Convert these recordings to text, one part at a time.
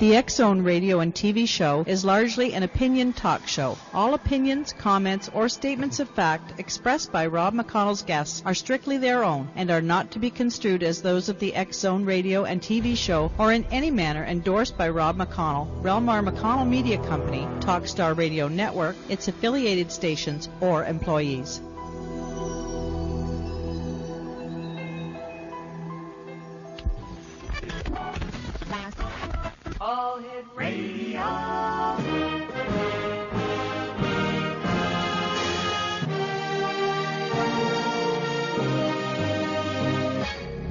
The XZone Radio and TV show is largely an opinion talk show. All opinions, comments, or statements of fact expressed by Rob McConnell's guests are strictly their own and are not to be construed as those of the XZone Radio and TV show or in any manner endorsed by Rob McConnell, Relmar McConnell Media Company, Talkstar Radio Network, its affiliated stations, or employees. All Hit Radio.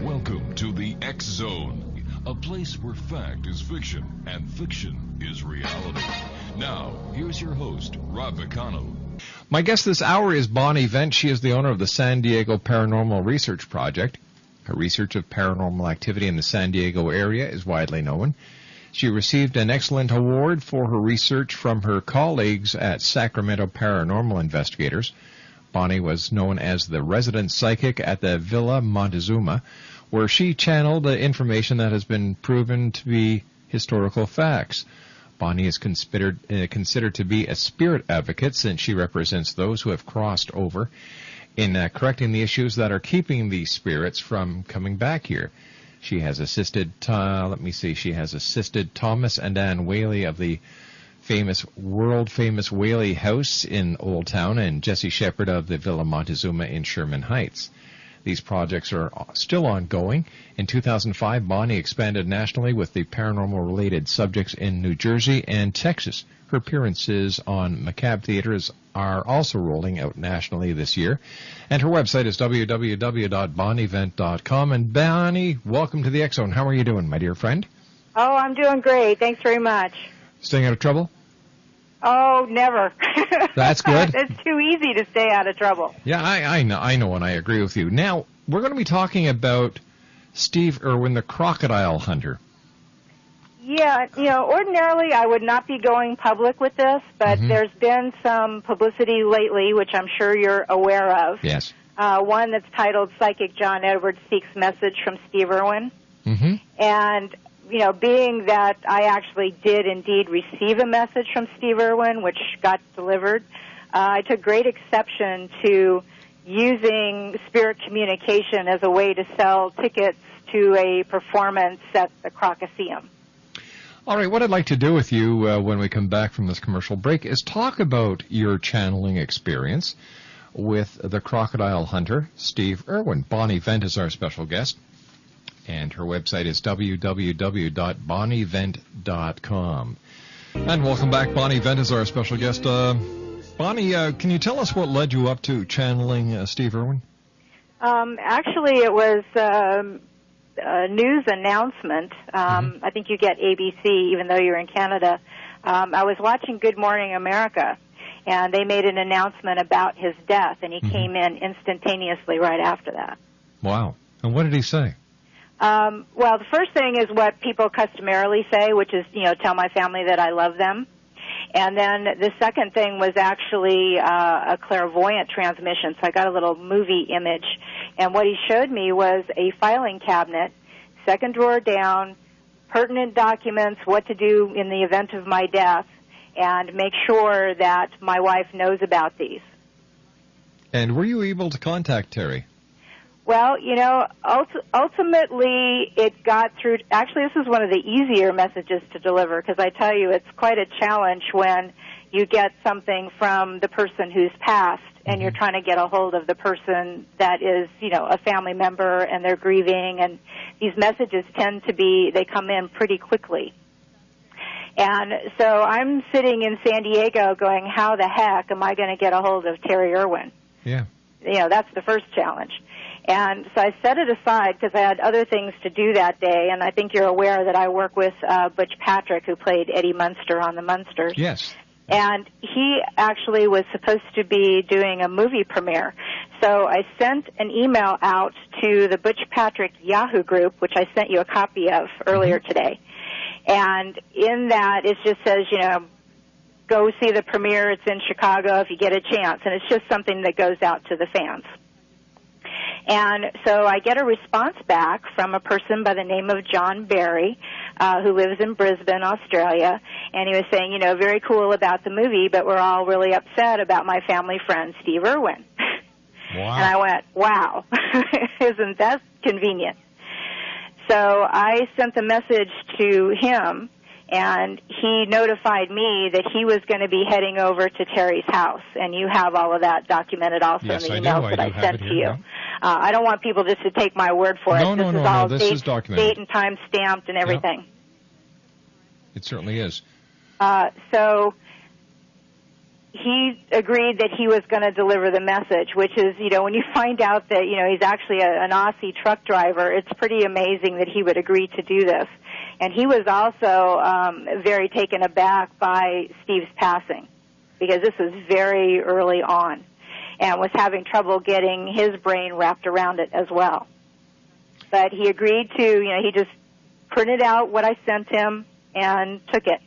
Welcome to the X Zone, a place where fact is fiction and fiction is reality. Now, here's your host, Rob McConnell. My guest this hour is Bonnie Vent. She is the owner of the San Diego Paranormal Research Project. Her research of paranormal activity in the San Diego area is widely known. She received an excellent award for her research from her colleagues at Sacramento Paranormal Investigators. Bonnie was known as the resident psychic at the Villa Montezuma, where she channeled information that has been proven to be historical facts. Bonnie is considered to be a spirit advocate since she represents those who have crossed over in correcting the issues that are keeping these spirits from coming back here. She has assisted, she has assisted Thomas and Ann Whaley of the world-famous Whaley House in Old Town and Jesse Shepard of the Villa Montezuma in Sherman Heights. These projects are still ongoing. In 2005, Bonnie expanded nationally with the paranormal-related subjects in New Jersey and Texas. Her appearances on Macabre Theaters are also rolling out nationally this year. And her website is www.bonnievent.com. And Bonnie, welcome to the X Zone. How are you doing, my dear friend? Oh, I'm doing great. Thanks very much. Staying out of trouble? Oh, never. That's good. It's too easy to stay out of trouble. Yeah, I know, and I agree with you. Now, we're going to be talking about Steve Irwin, the crocodile hunter. Yeah, ordinarily I would not be going public with this, but there's been some publicity lately, which I'm sure you're aware of. Yes. One that's titled Psychic John Edwards Seeks Message from Steve Irwin. And, being that I actually did indeed receive a message from Steve Irwin, which got delivered, I took great exception to using spirit communication as a way to sell tickets to a performance at the Crocaseum. All right, what I'd like to do with you when we come back from this commercial break is talk about your channeling experience with the crocodile hunter, Steve Irwin. Bonnie Vent is our special guest, and her website is www.bonnievent.com. And welcome back. Bonnie Vent is our special guest. Bonnie, can you tell us what led you up to channeling Steve Irwin? Actually, it was a news announcement. I think you get ABC, even though you're in Canada. I was watching Good Morning America, and they made an announcement about his death, and he came in instantaneously right after that. Wow. And what did he say? Well, the first thing is what people customarily say, which is, tell my family that I love them. And then the second thing was actually a clairvoyant transmission, so I got a little movie image. And what he showed me was a filing cabinet, second drawer down, pertinent documents, what to do in the event of my death, and make sure that my wife knows about these. And were you able to contact Terri? Well, ultimately it got through. Actually, this is one of the easier messages to deliver because I tell you it's quite a challenge when you get something from the person who's passed and you're trying to get a hold of the person that is, a family member and they're grieving. And these messages they come in pretty quickly. And so I'm sitting in San Diego going, how the heck am I going to get a hold of Terri Irwin? Yeah. That's the first challenge. And so I set it aside because I had other things to do that day, and I think you're aware that I work with Butch Patrick, who played Eddie Munster on The Munsters. Yes. And he actually was supposed to be doing a movie premiere. So I sent an email out to the Butch Patrick Yahoo group, which I sent you a copy of earlier today. And in that, it just says, go see the premiere. It's in Chicago if you get a chance. And it's just something that goes out to the fans. And so I get a response back from a person by the name of John Barry, who lives in Brisbane, Australia, and he was saying, you know, very cool about the movie, but we're all really upset about my family friend, Steve Irwin. Wow. And I went, wow, isn't that convenient? So I sent the message to him, and he notified me that he was going to be heading over to Terri's house, and you have all of that documented also in the emails that I sent to you. Yeah. I don't want people just to take my word for it. This is documented. Date and time stamped and everything. Yep. It certainly is. So he agreed that he was going to deliver the message, which is, you know, when you find out that, you know, he's actually an Aussie truck driver, it's pretty amazing that he would agree to do this. And he was also very taken aback by Steve's passing, because this was very early on, and was having trouble getting his brain wrapped around it as well. But he agreed to, you know, he just printed out what I sent him and took it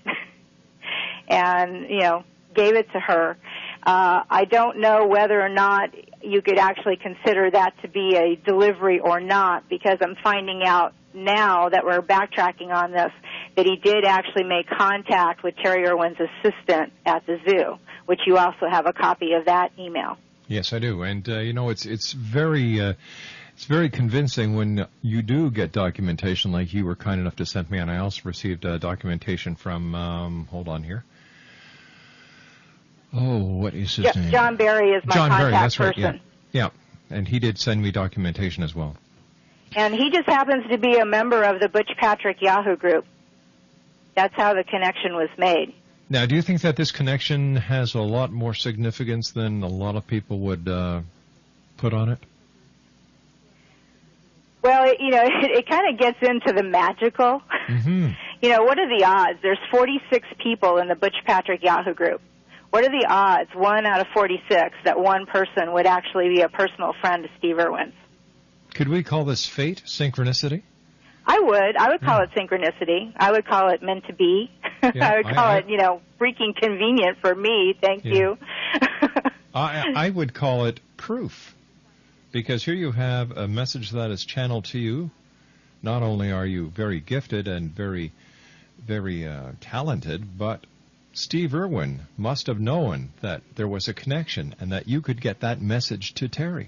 and, you know, gave it to her. I don't know whether or not you could actually consider that to be a delivery or not, because I'm finding out now that we're backtracking on this that he did actually make contact with Terri Irwin's assistant at the zoo, which you also have a copy of that email. Yes, I do. And, you know, it's very convincing when you do get documentation like you were kind enough to send me, and I also received documentation from, hold on here. Oh, what is his name? John Barry is my contact person. Right, yeah, and he did send me documentation as well. And he just happens to be a member of the Butch Patrick Yahoo group. That's how the connection was made. Now, do you think that this connection has a lot more significance than a lot of people would put on it? Well, it kind of gets into the magical. Mm-hmm. You know, what are the odds? There's 46 people in the Butch Patrick Yahoo group. What are the odds, 1 out of 46, that one person would actually be a personal friend of Steve Irwin's? Could we call this fate, synchronicity? I would call it synchronicity. I would call it meant to be. Yeah, I would call it, freaking convenient for me. Thank you. I would call it proof, because here you have a message that is channeled to you. Not only are you very gifted and very, very talented, but Steve Irwin must have known that there was a connection and that you could get that message to Terri.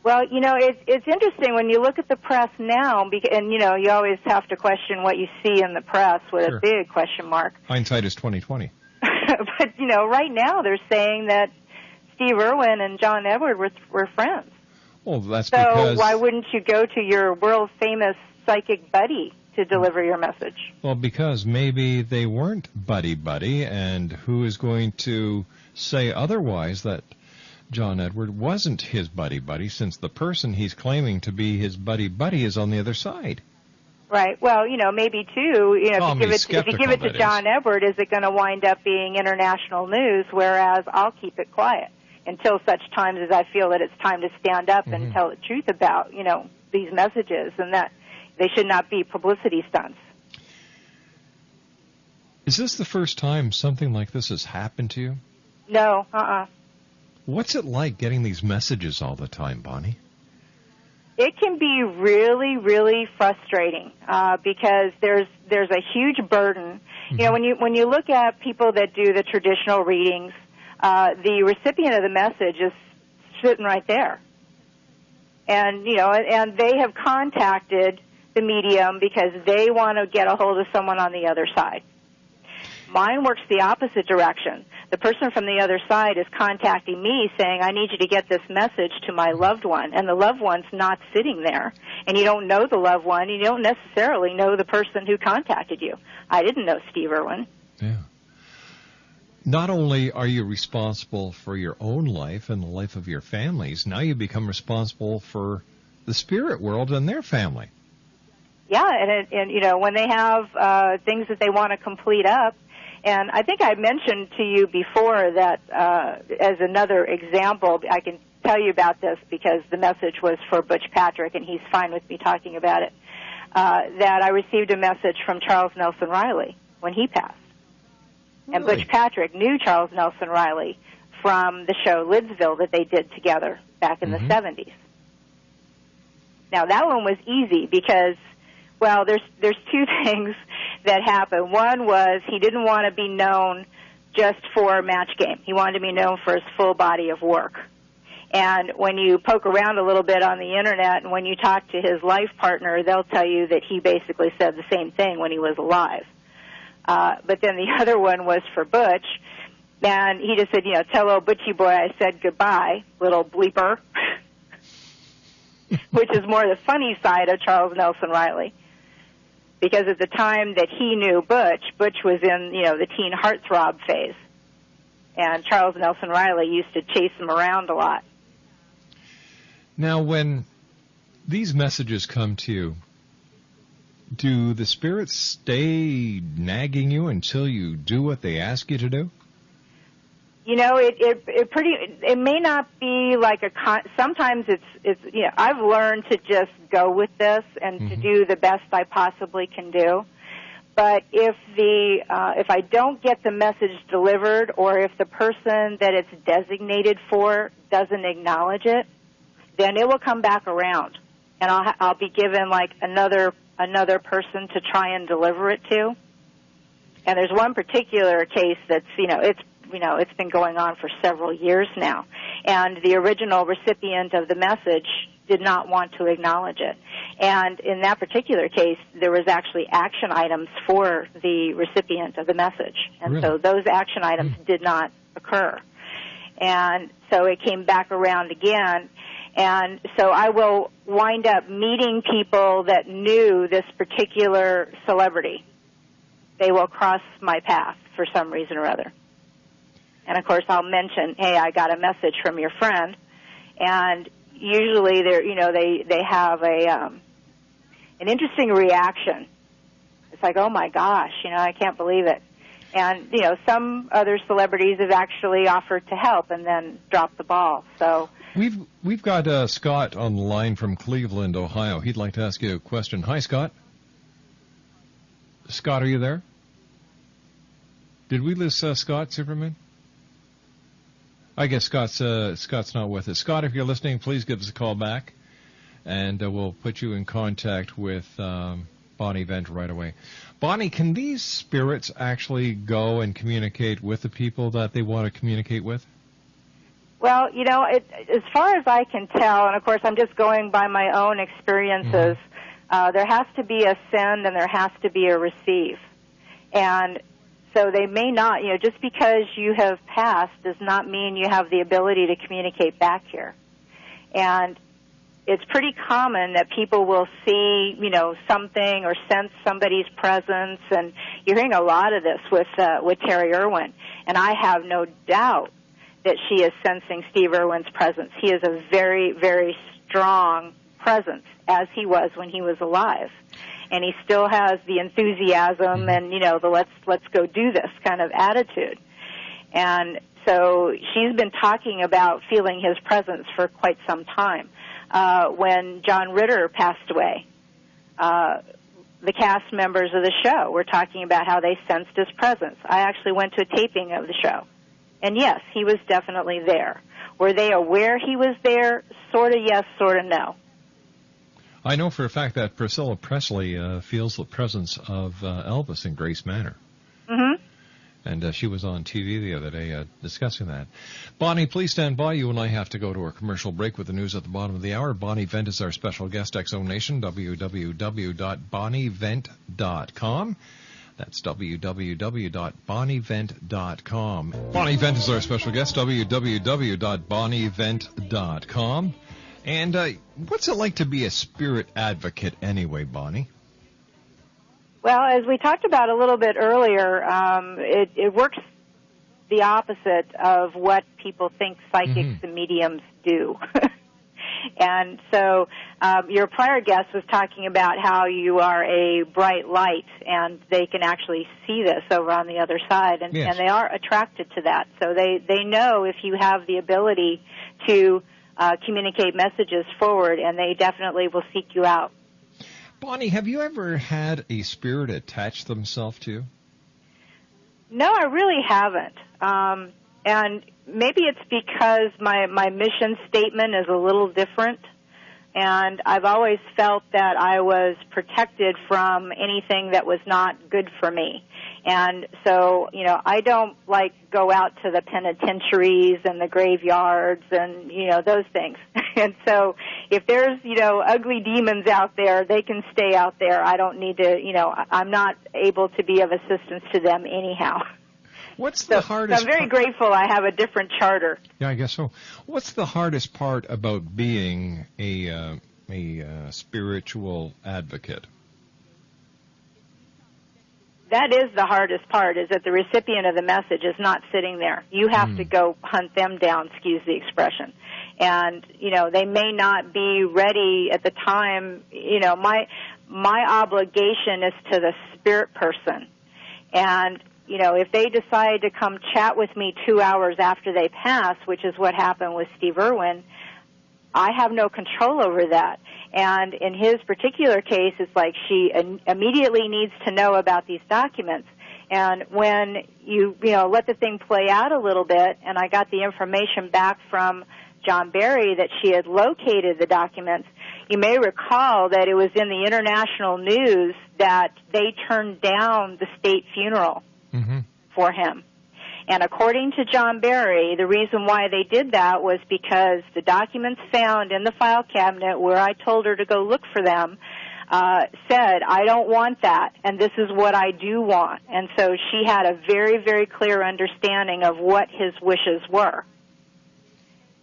Well, it's interesting when you look at the press now, and, you always have to question what you see in the press with Sure. a big question mark. Hindsight is 20/20. But, right now they're saying that Steve Irwin and John Edward were friends. Well, that's so because... why wouldn't you go to your world-famous psychic buddy to deliver your message? Well, because maybe they weren't buddy-buddy, and who is going to say otherwise that John Edward wasn't his buddy-buddy, since the person he's claiming to be his buddy-buddy is on the other side? Right. Well, maybe, too, if you give it to John Edward, is it going to wind up being international news, whereas I'll keep it quiet until such times as I feel that it's time to stand up and tell the truth about, these messages, and that they should not be publicity stunts. Is this the first time something like this has happened to you? No, What's it like getting these messages all the time, Bonnie? It can be really, really frustrating because there's a huge burden. Mm-hmm. When you look at people that do the traditional readings, the recipient of the message is sitting right there, and and they have contacted the medium because they want to get a hold of someone on the other side. Mine works the opposite direction. The person from the other side is contacting me saying, I need you to get this message to my loved one. And the loved one's not sitting there. And you don't know the loved one. You don't necessarily know the person who contacted you. I didn't know Steve Irwin. Yeah. Not only are you responsible for your own life and the life of your families, now you become responsible for the spirit world and their family. Yeah, and when they have things that they want to complete up, and I think I mentioned to you before that as another example, I can tell you about this because the message was for Butch Patrick, and he's fine with me talking about it, that I received a message from Charles Nelson Riley when he passed. Really? And Butch Patrick knew Charles Nelson Riley from the show Lidsville that they did together back in the 70s. Now, that one was easy because, well, there's two things that happened. One was he didn't want to be known just for match game. He wanted to be known for his full body of work. And when you poke around a little bit on the Internet and when you talk to his life partner, they'll tell you that he basically said the same thing when he was alive. But then the other one was for Butch, and he just said, tell old Butchie boy I said goodbye, little bleeper, which is more the funny side of Charles Nelson Riley. Because at the time that he knew Butch was in, the teen heartthrob phase. And Charles Nelson Riley used to chase him around a lot. Now, when these messages come to you, do the spirits stay nagging you until you do what they ask you to do? It may not be like sometimes it's I've learned to just go with this and to do the best I possibly can do. But if I don't get the message delivered, or if the person that it's designated for doesn't acknowledge it, then it will come back around, and I'll be given like another person to try and deliver it to. And there's one particular case that's it's been going on for several years now, and the original recipient of the message did not want to acknowledge it. And in that particular case, there was actually action items for the recipient of the message. And really? So those action items did not occur. And so it came back around again. And so I will wind up meeting people that knew this particular celebrity. They will cross my path for some reason or other. And, of course, I'll mention, hey, I got a message from your friend. And usually they have an interesting reaction. It's like, oh, my gosh, I can't believe it. And, some other celebrities have actually offered to help and then dropped the ball. So We've got Scott on the line from Cleveland, Ohio. He'd like to ask you a question. Hi, Scott. Scott, are you there? Did we lose Scott, Superman? I guess Scott's not with us. Scott, if you're listening, please give us a call back, and we'll put you in contact with Bonnie Vent right away. Bonnie, can these spirits actually go and communicate with the people that they want to communicate with? Well, as far as I can tell, and of course I'm just going by my own experiences, there has to be a send and there has to be a receive. And so they may not, just because you have passed does not mean you have the ability to communicate back here. And it's pretty common that people will see, something or sense somebody's presence, and you're hearing a lot of this with Terri Irwin. And I have no doubt that she is sensing Steve Irwin's presence. He is a very, very strong presence, as he was when he was alive. And he still has the enthusiasm and, the let's go do this kind of attitude. And so she's been talking about feeling his presence for quite some time. When John Ritter passed away, the cast members of the show were talking about how they sensed his presence. I actually went to a taping of the show. And yes, he was definitely there. Were they aware he was there? Sort of yes, sort of no. I know for a fact that Priscilla Presley feels the presence of Elvis in Grace Manor. Mm-hmm. And she was on TV the other day discussing that. Bonnie, please stand by. You and I have to go to a commercial break with the news at the bottom of the hour. Bonnie Vent is our special guest, XZone Nation, www.bonnievent.com. That's www.bonnievent.com. Bonnie Vent is our special guest, www.bonnievent.com. And what's it like to be a spirit advocate anyway, Bonnie? Well, as we talked about a little bit earlier, it works the opposite of what people think psychics and mediums do. And so your prior guest was talking about how you are a bright light, and they can actually see this over on the other side, and, yes. and they are attracted to that. So they know if you have the ability to communicate messages forward, and they definitely will seek you out. Bonnie, have you ever had a spirit attach themselves to you? No, I really haven't. And maybe it's because my mission statement is a little different, and I've always felt that I was protected from anything that was not good for me. And so, I don't go out to the penitentiaries and the graveyards and, those things. And so if there's, ugly demons out there, they can stay out there. I don't need to, I'm not able to be of assistance to them anyhow. What's the hardest? So I'm very grateful I have a different charter. Yeah, I guess so. What's the hardest part about being a spiritual advocate? That is the hardest part, is that the recipient of the message is not sitting there. You have to go hunt them down, excuse the expression. And, they may not be ready at the time. My obligation is to the spirit person. And, if they decide to come chat with me 2 hours after they pass, which is what happened with Steve Irwin, I have no control over that. And in his particular case, it's like she immediately needs to know about these documents. And when you let the thing play out a little bit, and I got the information back from John Barry that she had located the documents, you may recall that it was in the international news that they turned down the state funeral for him. And according to John Barry, the reason why they did that was because the documents found in the file cabinet where I told her to go look for them said, I don't want that, and this is what I do want. And so she had a very, very clear understanding of what his wishes were.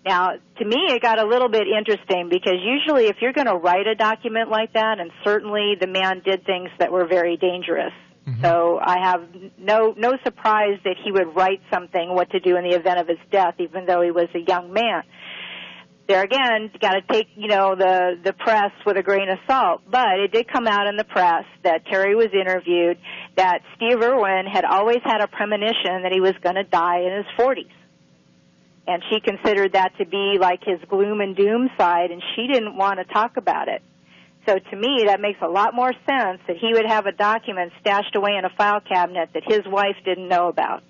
Now, to me, it got a little bit interesting because usually if you're going to write a document like that, and certainly the man did things that were very dangerous, so I have no surprise that he would write something, what to do in the event of his death, even though he was a young man. There again, you got to take, the press with a grain of salt. But it did come out in the press that Terri was interviewed, that Steve Irwin had always had a premonition that he was going to die in his 40s. And she considered that to be like his gloom and doom side, and she didn't want to talk about it. So to me, that makes a lot more sense that he would have a document stashed away in a file cabinet that his wife didn't know about.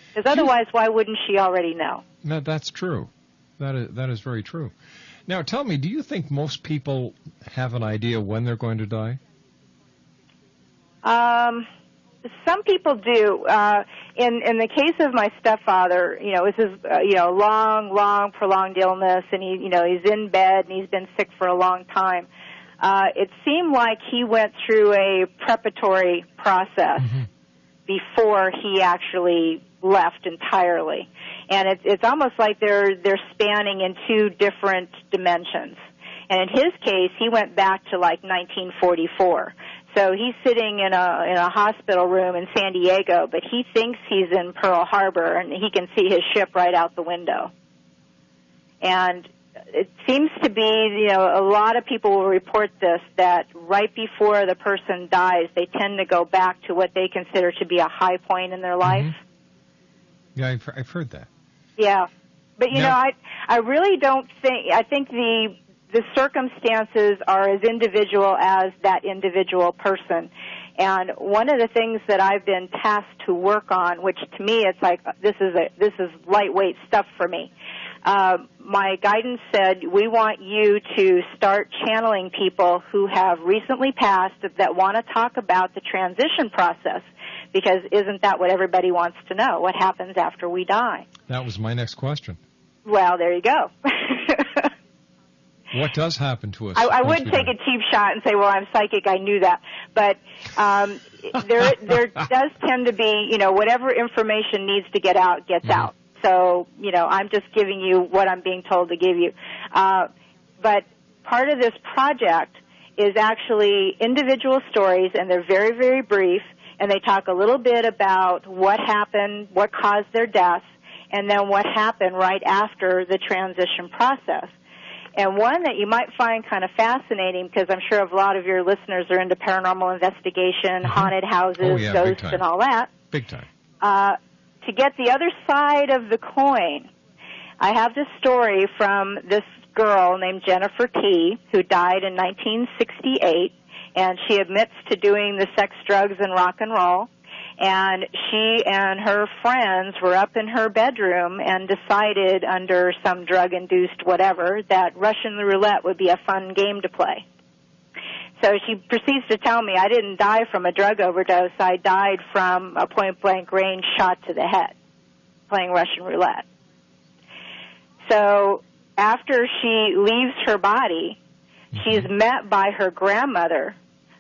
Because otherwise, why wouldn't she already know? No, that's true. That is very true. Now, tell me, do you think most people have an idea when they're going to die? Some people do. In the case of my stepfather, this is long, prolonged illness, and he's in bed and he's been sick for a long time. It seemed like he went through a preparatory process before he actually left entirely. And it's almost like they're spanning in two different dimensions. And in his case, he went back to like 1944. So he's sitting in a hospital room in San Diego, but he thinks he's in Pearl Harbor, and he can see his ship right out the window. And it seems to be, a lot of people will report this, that right before the person dies, they tend to go back to what they consider to be a high point in their life. Yeah, I've heard that. Yeah. But, I really don't think, I think the circumstances are as individual as that individual person. And one of the things that I've been tasked to work on, which to me it's like, this is lightweight stuff for me. My guidance said, we want you to start channeling people who have recently passed that want to talk about the transition process, because isn't that what everybody wants to know? What happens after we die? That was my next question. Well, there you go. What does happen to us? I would take a cheap shot and say, well, I'm psychic, I knew that. But there does tend to be, whatever information needs to get out, gets out. So, I'm just giving you what I'm being told to give you. But part of this project is actually individual stories, and they're very, very brief, and they talk a little bit about what happened, what caused their death, and then what happened right after the transition process. And one that you might find kind of fascinating, because I'm sure a lot of your listeners are into paranormal investigation, haunted houses, ghosts, and all that. Big time. To get the other side of the coin, I have this story from this girl named Jennifer T., who died in 1968, and she admits to doing the sex, drugs, and rock and roll. And she and her friends were up in her bedroom and decided under some drug-induced whatever that Russian roulette would be a fun game to play. So she proceeds to tell me, I didn't die from a drug overdose. I died from a point-blank range shot to the head playing Russian roulette. So after she leaves her body, she's met by her grandmother,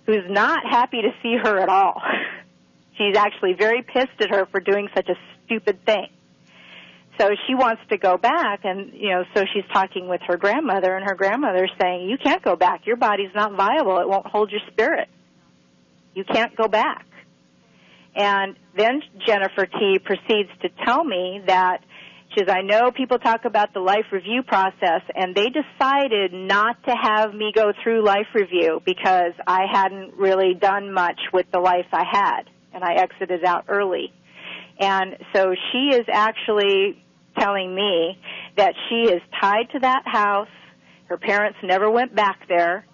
who's not happy to see her at all. She's actually very pissed at her for doing such a stupid thing. So she wants to go back, and, so she's talking with her grandmother, and her grandmother's saying, you can't go back. Your body's not viable. It won't hold your spirit. You can't go back. And then Jennifer T. proceeds to tell me that, she says, I know people talk about the life review process, and they decided not to have me go through life review because I hadn't really done much with the life I had, and I exited out early. And so she is actually telling me that she is tied to that house, her parents never went back there,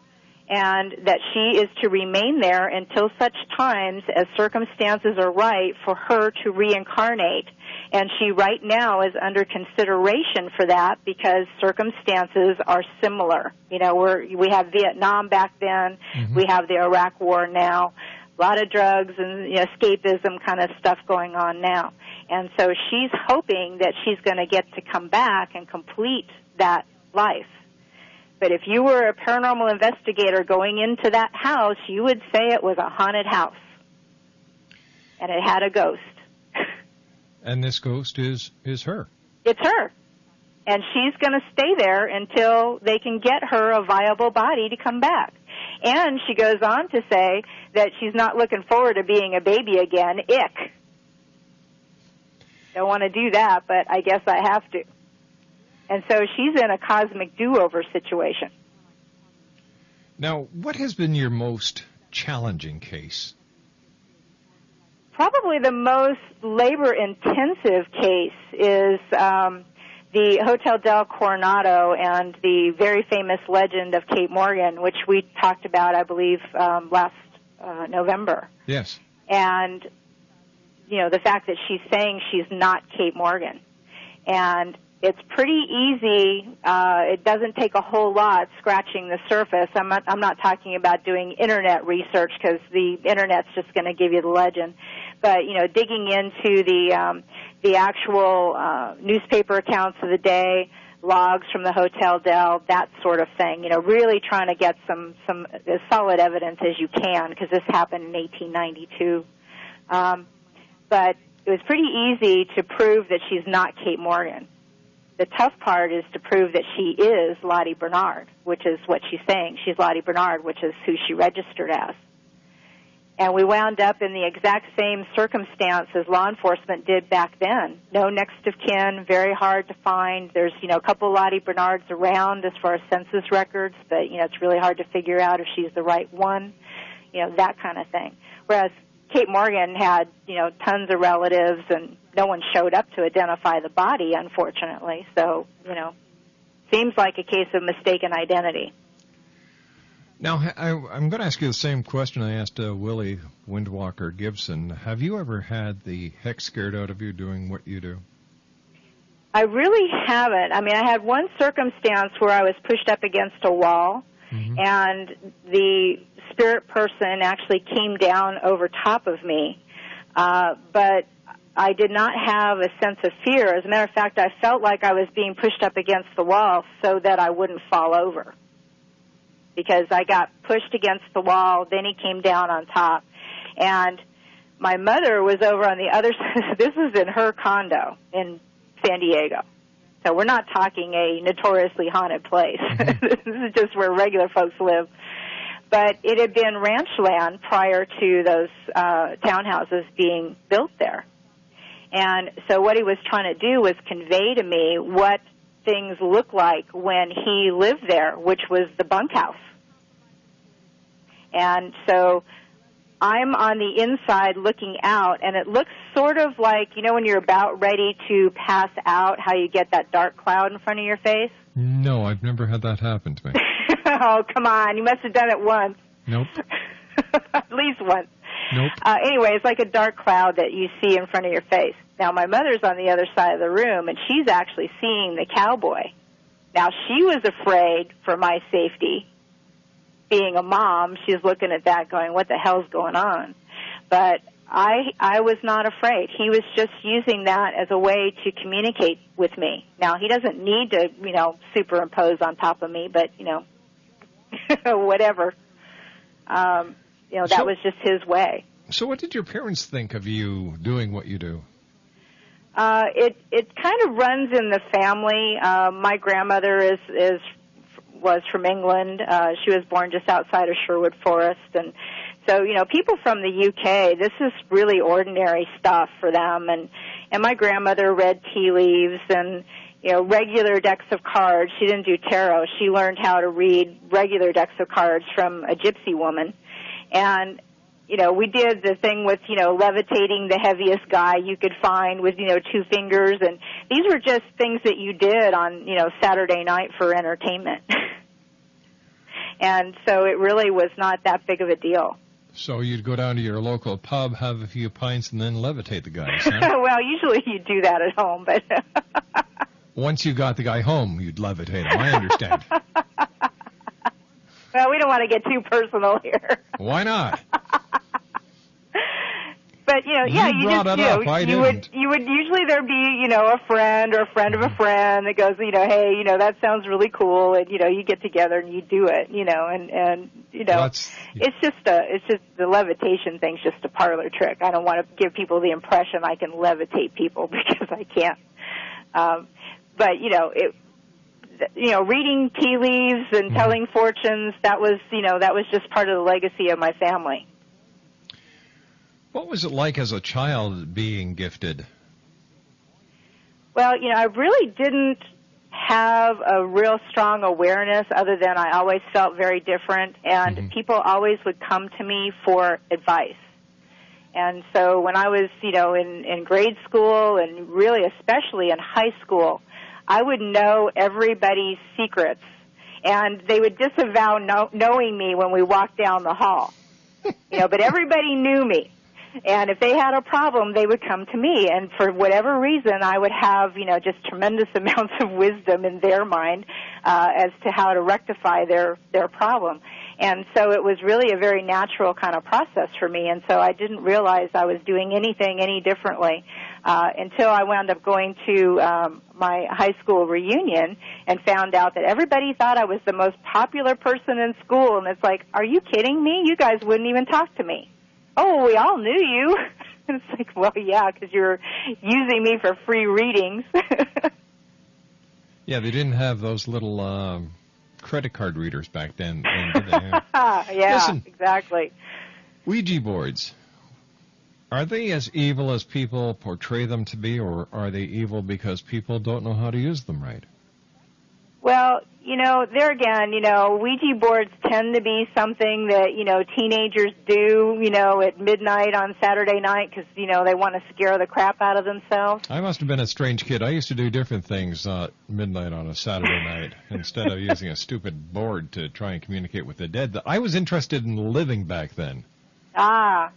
and that she is to remain there until such times as circumstances are right for her to reincarnate. And she right now is under consideration for that because circumstances are similar. We have Vietnam back then, we have the Iraq War now, a lot of drugs and escapism kind of stuff going on now. And so she's hoping that she's going to get to come back and complete that life. But if you were a paranormal investigator going into that house, you would say it was a haunted house. And it had a ghost. And this ghost is her. It's her. And she's going to stay there until they can get her a viable body to come back. And she goes on to say that she's not looking forward to being a baby again. Ick. Don't want to do that, but I guess I have to. And so she's in a cosmic do-over situation. Now, what has been your most challenging case? Probably the most labor-intensive case is the Hotel del Coronado and the very famous legend of Kate Morgan, which we talked about, I believe, last November. Yes. And, the fact that she's saying she's not Kate Morgan. And it's pretty easy. It doesn't take a whole lot scratching the surface. I'm not talking about doing Internet research because the Internet's just going to give you the legend. But, digging into the actual newspaper accounts of the day, logs from the Hotel Del, that sort of thing, really trying to get some as solid evidence as you can because this happened in 1892. But it was pretty easy to prove that she's not Kate Morgan. The tough part is to prove that she is Lottie Bernard, which is what she's saying. She's Lottie Bernard, which is who she registered as. And we wound up in the exact same circumstance as law enforcement did back then. No next of kin, very hard to find. There's, a couple Lottie Bernards around as far as census records, but, it's really hard to figure out if she's the right one, that kind of thing. Whereas Kate Morgan had, tons of relatives, and no one showed up to identify the body, unfortunately. So, seems like a case of mistaken identity. Now, I'm going to ask you the same question I asked Willie Windwalker Gibson. Have you ever had the heck scared out of you doing what you do? I really haven't. I mean, I had one circumstance where I was pushed up against a wall, and the spirit person actually came down over top of me, but I did not have a sense of fear. As a matter of fact, I felt like I was being pushed up against the wall so that I wouldn't fall over, because I got pushed against the wall, then he came down on top. And my mother was over on the other side. This was in her condo in San Diego. So we're not talking a notoriously haunted place. This is just where regular folks live. But it had been ranch land prior to those townhouses being built there. And so what he was trying to do was convey to me what things looked like when he lived there, which was the bunkhouse. And so I'm on the inside looking out, and it looks sort of like, when you're about ready to pass out, how you get that dark cloud in front of your face? No, I've never had that happen to me. Oh, come on. You must have done it once. Nope. At least once. Nope. Anyway, it's like a dark cloud that you see in front of your face. Now, my mother's on the other side of the room, and she's actually seeing the cowboy. Now, she was afraid for my safety. Being a mom, she's looking at that going, what the hell's going on? But I was not afraid. He was just using that as a way to communicate with me. Now, he doesn't need to, superimpose on top of me, but, whatever. That was just his way. So what did your parents think of you doing what you do? It kind of runs in the family. My grandmother was from England. She was born just outside of Sherwood Forest, and so people from the UK, this is really ordinary stuff for them. And my grandmother read tea leaves and regular decks of cards. She didn't do tarot. She learned how to read regular decks of cards from a gypsy woman, and we did the thing with, levitating the heaviest guy you could find with, 2 fingers. And these were just things that you did on, Saturday night for entertainment. And so it really was not that big of a deal. So you'd go down to your local pub, have a few pints, and then levitate the guys, huh? Well, usually you do that at home, but... Once you got the guy home, you'd levitate him, I understand. Well, we don't want to get too personal here. Why not? But you would usually there be a friend or a friend of a friend that goes, hey, that sounds really cool, and you get together and you do it, and it's just the levitation thing's just a parlor trick. I don't want to give people the impression I can levitate people because I can't. But reading tea leaves and telling fortunes, that was just part of the legacy of my family. What was it like as a child being gifted? Well, I really didn't have a real strong awareness other than I always felt very different, and people always would come to me for advice. And so when I was, in grade school and really especially in high school, I would know everybody's secrets, and they would disavow knowing me when we walked down the hall. But everybody knew me. And if they had a problem, they would come to me. And for whatever reason, I would have, just tremendous amounts of wisdom in their mind as to how to rectify their problem. And so it was really a very natural kind of process for me. And so I didn't realize I was doing anything any differently until I wound up going to my high school reunion and found out that everybody thought I was the most popular person in school. And it's like, are you kidding me? You guys wouldn't even talk to me. Oh, we all knew you. And it's like, well, yeah, because you're using me for free readings. Yeah, they didn't have those little credit card readers back then. Did they? Yeah, listen, exactly. Ouija boards, are they as evil as people portray them to be, or are they evil because people don't know how to use them right? Well, there again, Ouija boards tend to be something that, teenagers do, at midnight on Saturday night because, they want to scare the crap out of themselves. I must have been a strange kid. I used to do different things midnight on a Saturday night instead of using a stupid board to try and communicate with the dead. I was interested in living back then. Ah.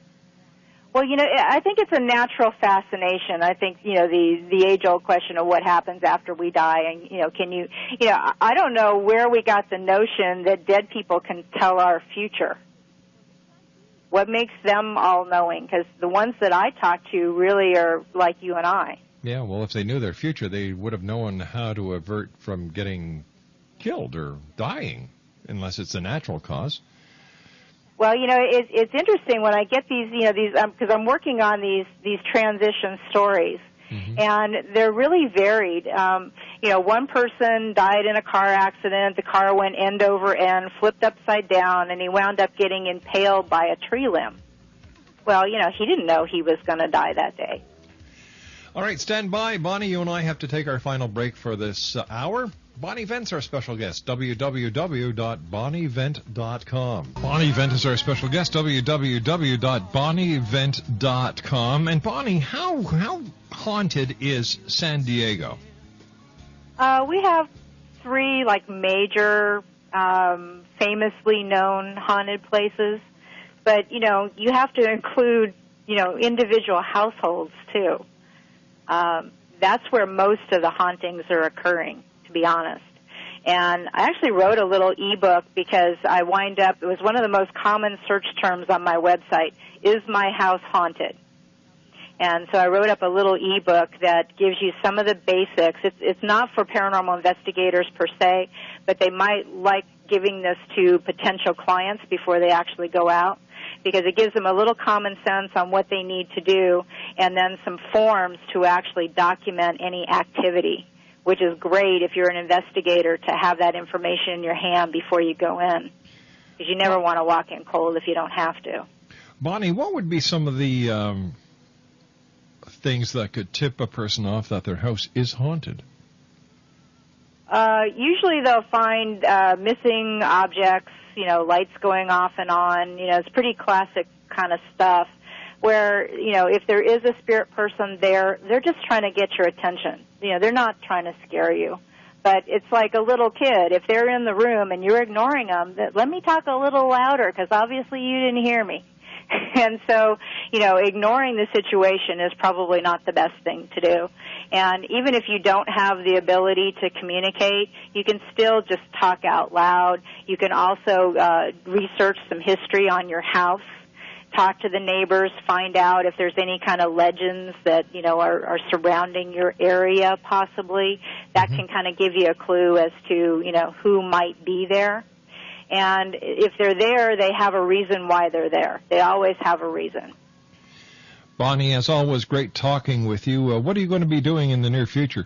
Well, I think it's a natural fascination. I think, the age-old question of what happens after we die, and, can you, I don't know where we got the notion that dead people can tell our future. What makes them all-knowing? Because the ones that I talk to really are like you and I. Yeah, well, if they knew their future, they would have known how to avert from getting killed or dying, unless it's a natural cause. Well, it's interesting when I get these, because I'm working on these transition stories, and they're really varied. One person died in a car accident. The car went end over end, flipped upside down, and he wound up getting impaled by a tree limb. Well, he didn't know he was going to die that day. All right, stand by. Bonnie, you and I have to take our final break for this hour. Bonnie Vent's our special guest, www.bonnievent.com. Bonnie Vent is our special guest, www.bonnievent.com. And Bonnie, how haunted is San Diego? We have 3 major, famously known haunted places. but, you have to include, individual households, too. That's where most of the hauntings are occurring, to be honest. And I actually wrote a little ebook because it was one of the most common search terms on my website, is my house haunted? And so I wrote up a little ebook that gives you some of the basics. It's not for paranormal investigators per se, but they might like giving this to potential clients before they actually go out, because it gives them a little common sense on what they need to do, and then some forms to actually document any activity, which is great if you're an investigator to have that information in your hand before you go in, because you never want to walk in cold if you don't have to. Bonnie, what would be some of the things that could tip a person off that their house is haunted? Usually they'll find missing objects, lights going off and on. It's pretty classic kind of stuff where, if there is a spirit person there, they're just trying to get your attention. They're not trying to scare you. But it's like a little kid. If they're in the room and you're ignoring them, let me talk a little louder because obviously you didn't hear me. And so, ignoring the situation is probably not the best thing to do. And even if you don't have the ability to communicate, you can still just talk out loud. You can also research some history on your house, talk to the neighbors, find out if there's any kind of legends that, are surrounding your area possibly. That can kind of give you a clue as to, who might be there. And if they're there, they have a reason why they're there. They always have a reason. Bonnie, as always, great talking with you. What are you going to be doing in the near future?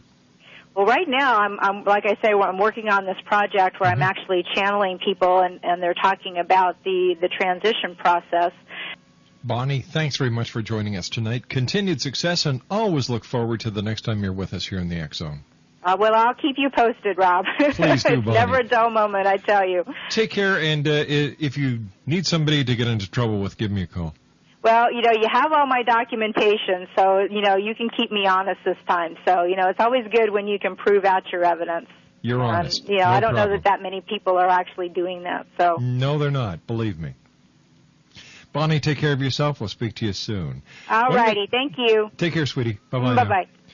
Well, right now, I'm like I say, I'm working on this project where I'm actually channeling people, and they're talking about the transition process. Bonnie, thanks very much for joining us tonight. Continued success, and always look forward to the next time you're with us here in the XZone. Well, I'll keep you posted, Rob. Please do, Bonnie. It's never a dull moment, I tell you. Take care, and if you need somebody to get into trouble with, give me a call. Well, you have all my documentation, so, you can keep me honest this time. So, it's always good when you can prove out your evidence. You're honest. No I don't problem. know that many people are actually doing that. So. No, they're not. Believe me. Bonnie, take care of yourself. We'll speak to you soon. All righty. Thank you. Take care, sweetie. Bye-bye. Bye-bye. Now.